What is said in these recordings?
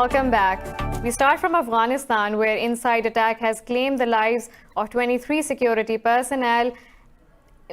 Welcome back. We start from Afghanistan, where inside attack has claimed the lives of 23 security personnel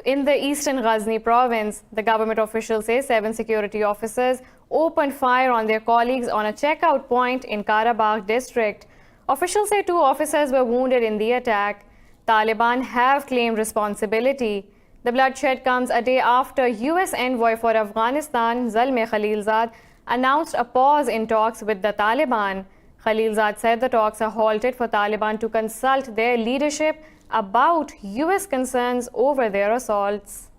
in the eastern Ghazni province. The government officials say 7 security officers opened fire on their colleagues on a checkout point in Karabakh district. Officials say 2 officers were wounded in the attack. Taliban have claimed responsibility. The bloodshed comes a day after US envoy for Afghanistan, Zalmay Khalilzad, announced a pause in talks with the Taliban. Khalilzad said the talks are halted for Taliban to consult their leadership about US concerns over their assaults.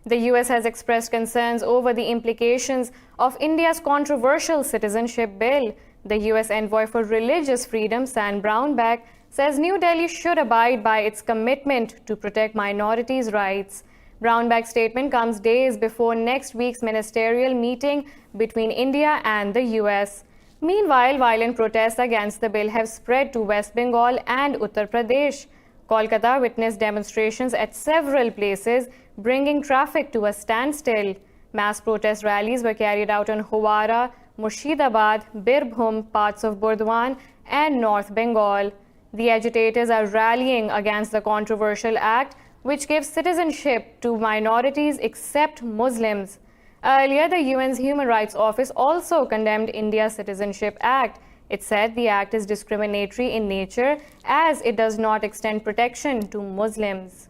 The US has expressed concerns over the implications of India's controversial citizenship bill. The US envoy for religious freedom, Sam Brownback, says New Delhi should abide by its commitment to protect minorities' rights. Brownback's statement comes days before next week's ministerial meeting between India and the US. Meanwhile, violent protests against the bill have spread to West Bengal and Uttar Pradesh. Kolkata witnessed demonstrations at several places, bringing traffic to a standstill. Mass protest rallies were carried out in Howrah, Murshidabad, Birbhum, parts of Burdwan, and North Bengal. The agitators are rallying against the controversial act, which gives citizenship to minorities except Muslims. Earlier, the UN's Human Rights Office also condemned India's Citizenship Act. It said the act is discriminatory in nature as it does not extend protection to Muslims.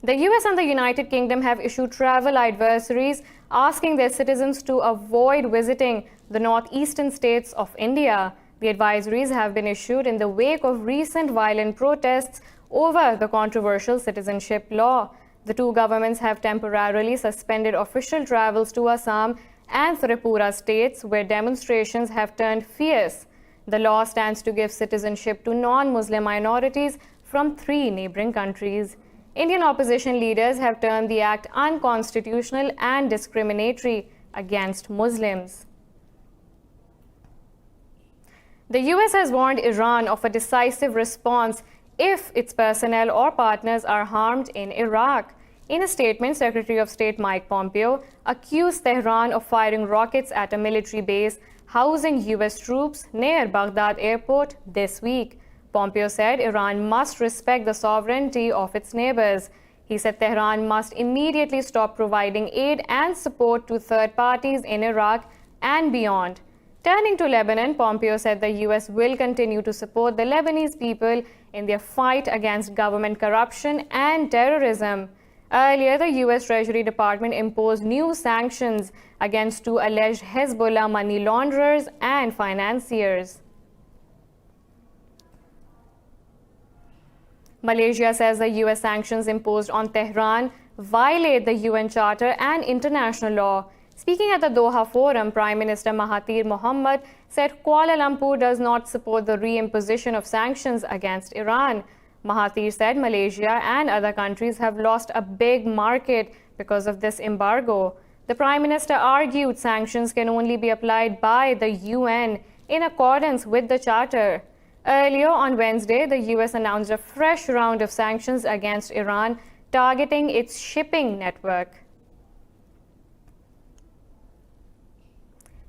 The US and the United Kingdom have issued travel advisories asking their citizens to avoid visiting the northeastern states of India. The advisories have been issued in the wake of recent violent protests over the controversial citizenship law. The 2 governments have temporarily suspended official travels to Assam and Tripura states, where demonstrations have turned fierce. The law stands to give citizenship to non-Muslim minorities from 3 neighboring countries. Indian opposition leaders have termed the act unconstitutional and discriminatory against Muslims. The US has warned Iran of a decisive response if its personnel or partners are harmed in Iraq. In a statement, Secretary of State Mike Pompeo accused Tehran of firing rockets at a military base housing US troops near Baghdad airport this week. Pompeo said Iran must respect the sovereignty of its neighbors. He said Tehran must immediately stop providing aid and support to third parties in Iraq and beyond. Turning to Lebanon, Pompeo said the US will continue to support the Lebanese people in their fight against government corruption and terrorism. Earlier, the US Treasury Department imposed new sanctions against 2 alleged Hezbollah money launderers and financiers. Malaysia says the US sanctions imposed on Tehran violate the UN Charter and international law. Speaking at the Doha Forum, Prime Minister Mahathir Mohammed said Kuala Lumpur does not support the reimposition of sanctions against Iran. Mahathir said Malaysia and other countries have lost a big market because of this embargo. The Prime Minister argued sanctions can only be applied by the UN in accordance with the Charter. Earlier on Wednesday, the US announced a fresh round of sanctions against Iran, targeting its shipping network.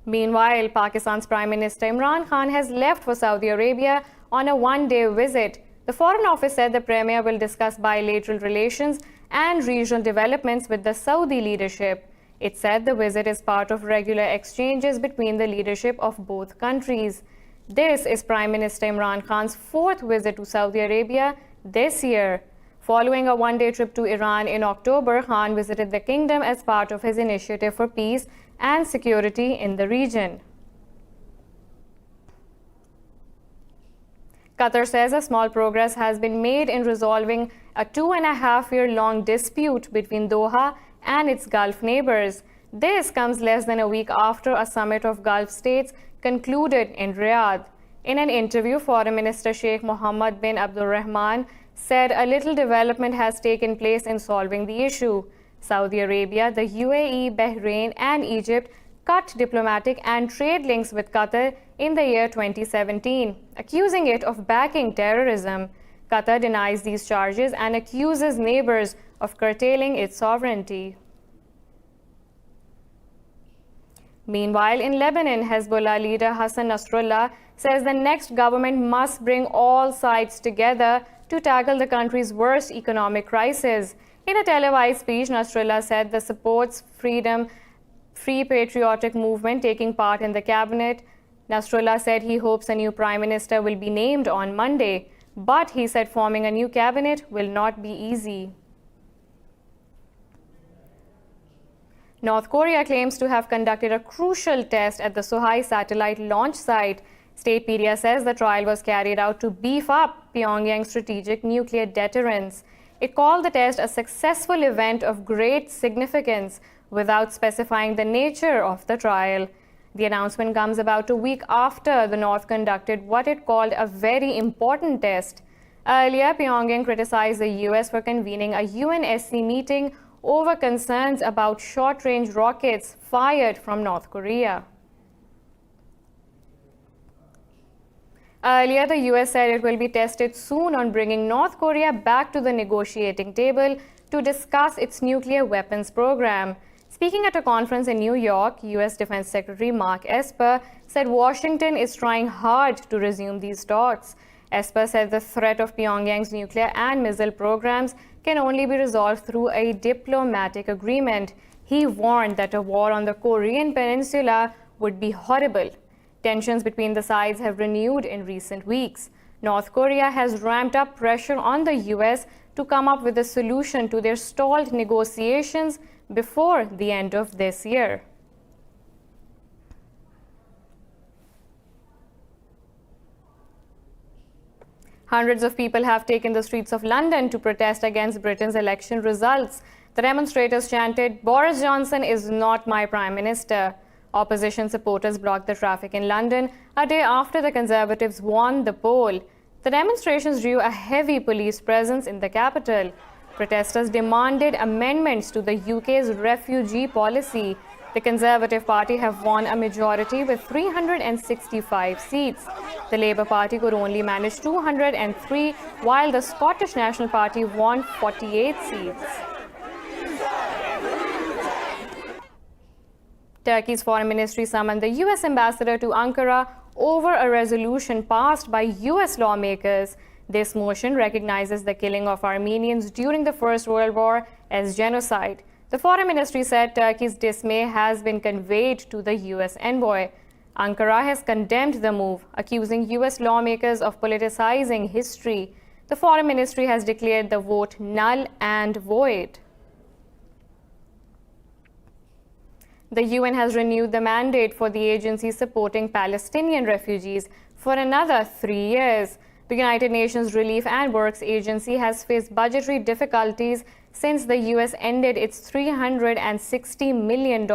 Meanwhile, Pakistan's Prime Minister Imran Khan has left for Saudi Arabia on a 1-day visit. The Foreign Office said the Premier will discuss bilateral relations and regional developments with the Saudi leadership. It said the visit is part of regular exchanges between the leadership of both countries. This is Prime Minister Imran Khan's 4th visit to Saudi Arabia this year. Following a 1-day trip to Iran in October, Khan visited the kingdom as part of his initiative for peace and security in the region. Qatar says a small progress has been made in resolving a 2.5-year-long dispute between Doha and its Gulf neighbors. This comes less than a week after a summit of Gulf states concluded in Riyadh. In an interview, Foreign Minister Sheikh Mohammed bin Abdul Rahman said a little development has taken place in solving the issue. Saudi Arabia, the UAE, Bahrain, and Egypt cut diplomatic and trade links with Qatar in the year 2017, accusing it of backing terrorism. Qatar denies these charges and accuses neighbors of curtailing its sovereignty. Meanwhile, in Lebanon, Hezbollah leader Hassan Nasrallah says the next government must bring all sides together to tackle the country's worst economic crisis. In a televised speech, Nasrallah said the supports free patriotic movement taking part in the cabinet. Nasrallah said he hopes a new prime minister will be named on Monday, but he said forming a new cabinet will not be easy. North Korea claims to have conducted a crucial test at the Sohae satellite launch site. State media says the trial was carried out to beef up Pyongyang's strategic nuclear deterrence. It called the test a successful event of great significance without specifying the nature of the trial. The announcement comes about a week after the North conducted what it called a very important test. Earlier, Pyongyang criticized the US for convening a UNSC meeting over concerns about short-range rockets fired from North Korea. Earlier, the US said it will be tested soon on bringing North Korea back to the negotiating table to discuss its nuclear weapons program. Speaking at a conference in New York, US Defense Secretary Mark Esper said Washington is trying hard to resume these talks. Esper said the threat of Pyongyang's nuclear and missile programs can only be resolved through a diplomatic agreement. He warned that a war on the Korean Peninsula would be horrible. Tensions between the sides have renewed in recent weeks. North Korea has ramped up pressure on the US to come up with a solution to their stalled negotiations before the end of this year. Hundreds of people have taken the streets of London to protest against Britain's election results. The demonstrators chanted, "Boris Johnson is not my Prime Minister." Opposition supporters blocked the traffic in London a day after the Conservatives won the poll. The demonstrations drew a heavy police presence in the capital. Protesters demanded amendments to the UK's refugee policy. The Conservative Party have won a majority with 365 seats. The Labour Party could only manage 203, while the Scottish National Party won 48 seats. Turkey's foreign ministry summoned the US ambassador to Ankara over a resolution passed by US lawmakers. This motion recognizes the killing of Armenians during the First World War as genocide. The foreign ministry said Turkey's dismay has been conveyed to the US envoy. Ankara has condemned the move, accusing US lawmakers of politicizing history. The foreign ministry has declared the vote null and void. The UN has renewed the mandate for the agency supporting Palestinian refugees for another 3 years. The United Nations Relief and Works Agency has faced budgetary difficulties since the US ended its $360 million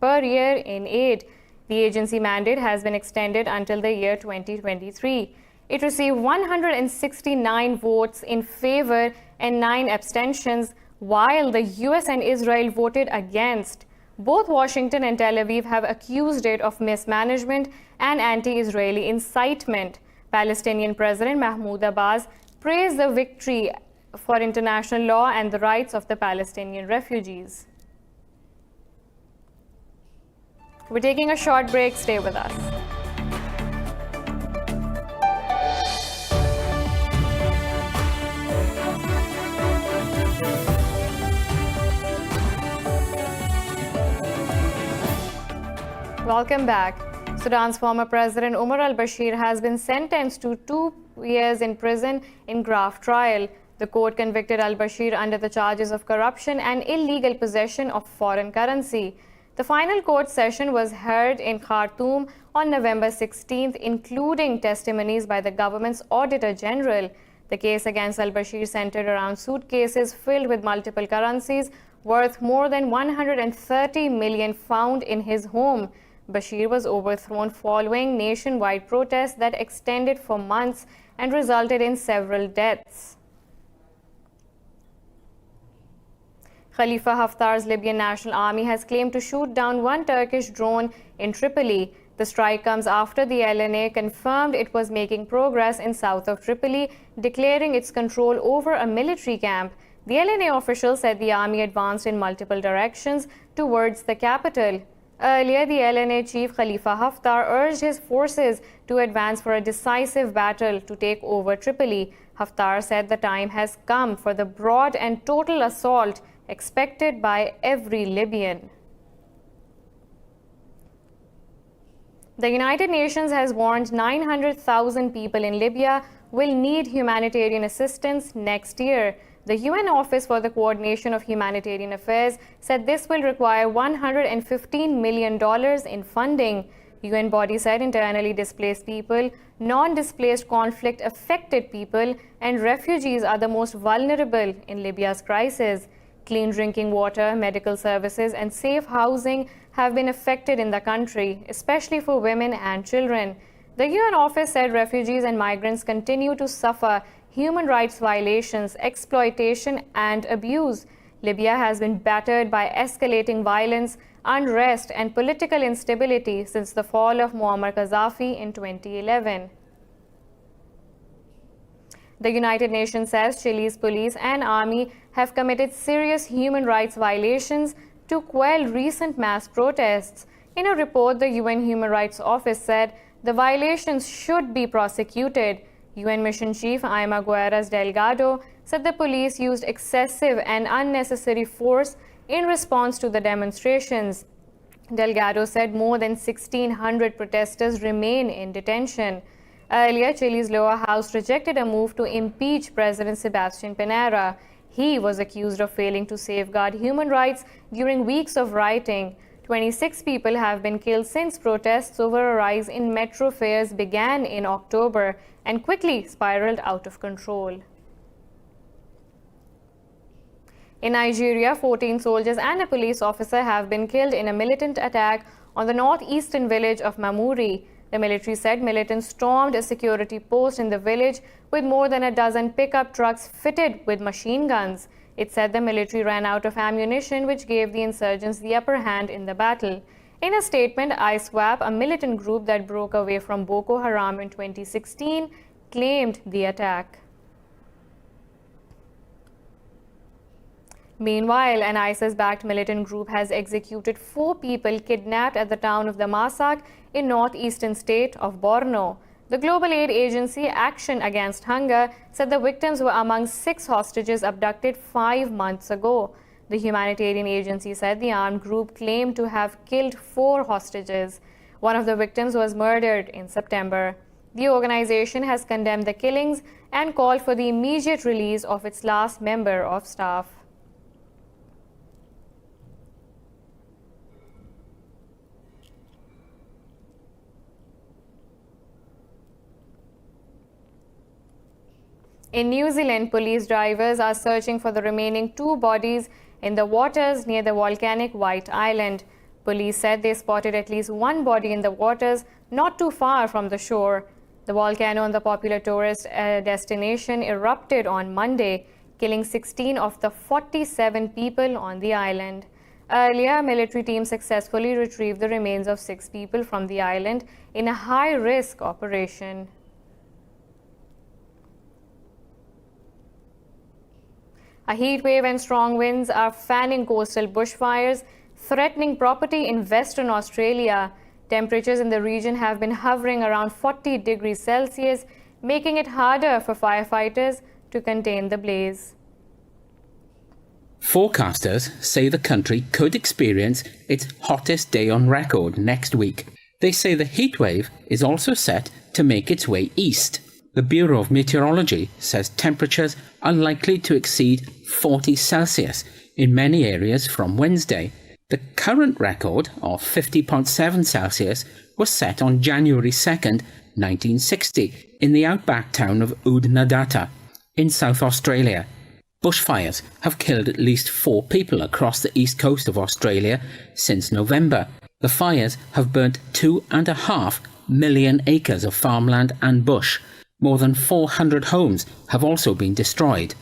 per year in aid. The agency mandate has been extended until the year 2023. It received 169 votes in favor and 9 abstentions, while the US and Israel voted against. Both Washington and Tel Aviv have accused it of mismanagement and anti-Israeli incitement. Palestinian President Mahmoud Abbas praised the victory for international law and the rights of the Palestinian refugees. We're taking a short break. Stay with us. Welcome back. Sudan's former President Omar alBashir has been sentenced to 2 years in prison in graft trial. The court convicted alBashir under the charges of corruption and illegal possession of foreign currency. The final court session was heard in Khartoum on November 16th, including testimonies by the government's Auditor General. The case against alBashir centered around suitcases filled with multiple currencies worth more than 130 million found in his home. Bashir was overthrown following nationwide protests that extended for months and resulted in several deaths. Khalifa Haftar's Libyan National Army has claimed to shoot down one Turkish drone in Tripoli. The strike comes after the LNA confirmed it was making progress in south of Tripoli, declaring its control over a military camp. The LNA official said the army advanced in multiple directions towards the capital. Earlier, the LNA chief Khalifa Haftar urged his forces to advance for a decisive battle to take over Tripoli. Haftar said the time has come for the broad and total assault expected by every Libyan. The United Nations has warned 900,000 people in Libya will need humanitarian assistance next year. The UN Office for the Coordination of Humanitarian Affairs said this will require $115 million in funding. UN body said internally displaced people, non-displaced conflict-affected people, and refugees are the most vulnerable in Libya's crisis. Clean drinking water, medical services, and safe housing have been affected in the country, especially for women and children. The UN office said refugees and migrants continue to suffer human rights violations, exploitation, and abuse. Libya has been battered by escalating violence, unrest, and political instability since the fall of Muammar Gaddafi in 2011. The United Nations says Chile's police and army have committed serious human rights violations to quell recent mass protests. In a report, the UN Human Rights Office said the violations should be prosecuted. UN Mission Chief Aima Guerras Delgado said the police used excessive and unnecessary force in response to the demonstrations. Delgado said more than 1,600 protesters remain in detention. Earlier, Chile's lower house rejected a move to impeach President Sebastián Piñera. He was accused of failing to safeguard human rights during weeks of rioting. 26 people have been killed since protests over a rise in metro fares began in October and quickly spiraled out of control. In Nigeria, 14 soldiers and a police officer have been killed in a militant attack on the northeastern village of Mamuri. The military said militants stormed a security post in the village with more than a dozen pickup trucks fitted with machine guns. It said the military ran out of ammunition, which gave the insurgents the upper hand in the battle. In a statement, ISWAP, a militant group that broke away from Boko Haram in 2016, claimed the attack. Meanwhile, an ISIS-backed militant group has executed 4 people kidnapped at the town of Damasak in northeastern state of Borno. The global aid agency Action Against Hunger said the victims were among 6 hostages abducted 5 months ago. The humanitarian agency said the armed group claimed to have killed 4 hostages. One of the victims was murdered in September. The organization has condemned the killings and called for the immediate release of its last member of staff. In New Zealand, police drivers are searching for the remaining 2 bodies in the waters near the volcanic White Island. Police said they spotted at least 1 body in the waters not too far from the shore. The volcano on the popular tourist destination erupted on Monday, killing 16 of the 47 people on the island. Earlier, a military team successfully retrieved the remains of 6 people from the island in a high-risk operation. A heat wave and strong winds are fanning coastal bushfires, threatening property in Western Australia. Temperatures in the region have been hovering around 40 degrees Celsius, making it harder for firefighters to contain the blaze. Forecasters say the country could experience its hottest day on record next week. They say the heatwave is also set to make its way east. The Bureau of Meteorology says temperatures are likely to exceed 40 Celsius in many areas from Wednesday. The current record of 50.7 Celsius was set on January 2nd, 1960, in the outback town of Oodnadatta in South Australia. Bushfires have killed at least 4 people across the east coast of Australia since November. The fires have burnt 2.5 million acres of farmland and bush. More than 400 homes have also been destroyed.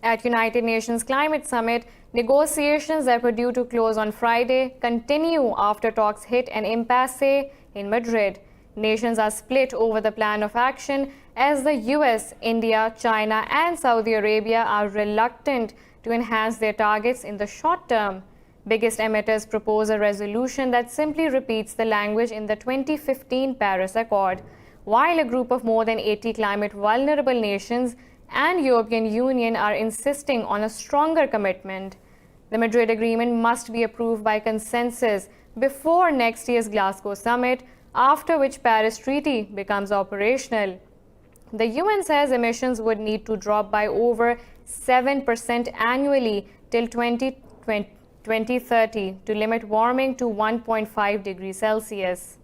At United Nations Climate Summit, negotiations that were due to close on Friday continue after talks hit an impasse in Madrid. Nations are split over the plan of action as the US, India, China, and Saudi Arabia are reluctant to enhance their targets in the short term. Biggest emitters propose a resolution that simply repeats the language in the 2015 Paris Accord, while a group of more than 80 climate vulnerable nations and European Union are insisting on a stronger commitment. The Madrid Agreement must be approved by consensus before next year's Glasgow summit, after which Paris Treaty becomes operational. The UN says emissions would need to drop by over 7% annually till 2030 to limit warming to 1.5 degrees Celsius.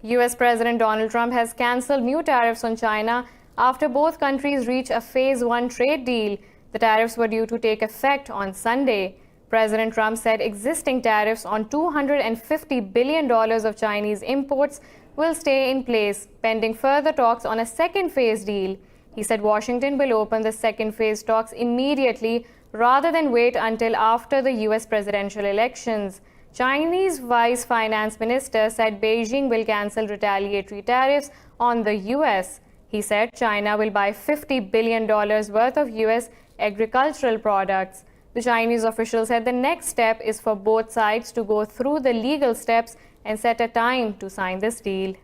US President Donald Trump has cancelled new tariffs on China after both countries reach a Phase 1 trade deal. The tariffs were due to take effect on Sunday. President Trump said existing tariffs on $250 billion of Chinese imports will stay in place, pending further talks on a second phase deal. He said Washington will open the second phase talks immediately rather than wait until after the US presidential elections. Chinese Vice Finance Minister said Beijing will cancel retaliatory tariffs on the US. He said China will buy $50 billion worth of US agricultural products. The Chinese official said the next step is for both sides to go through the legal steps and set a time to sign this deal.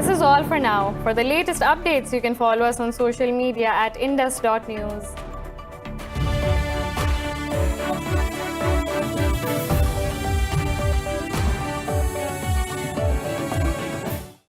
This is all for now. For the latest updates, you can follow us on social media at indus.news.